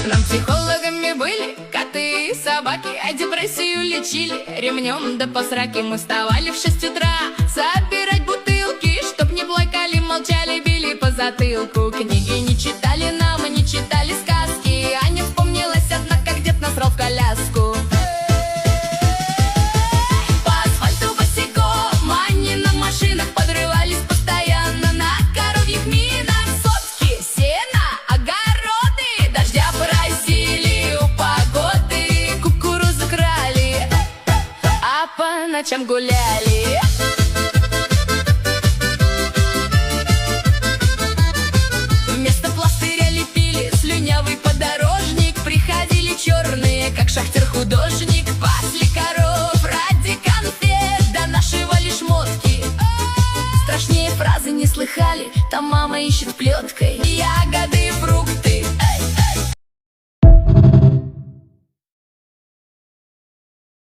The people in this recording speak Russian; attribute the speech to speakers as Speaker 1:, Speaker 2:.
Speaker 1: Нам психологами были коты и собаки, а депрессию лечили ремнем да по сраке. Мы вставали в 6 утра собирать бутылки, чтоб не плакали, молчали, били по затылку. Книги не читали нам и не читали сказки, а не вспомнилась одна, как дед нас рвал в коляску. По асфальту босиком, они на машинах подрывались постоянно на коровьих минах. Сотки, сено, огороды, дождя просили у погоды, кукурузу крали, а по ночам гуляли. Вместо пластыря лепили слюнявый подорожник, приходили черные, как шахтер-художник.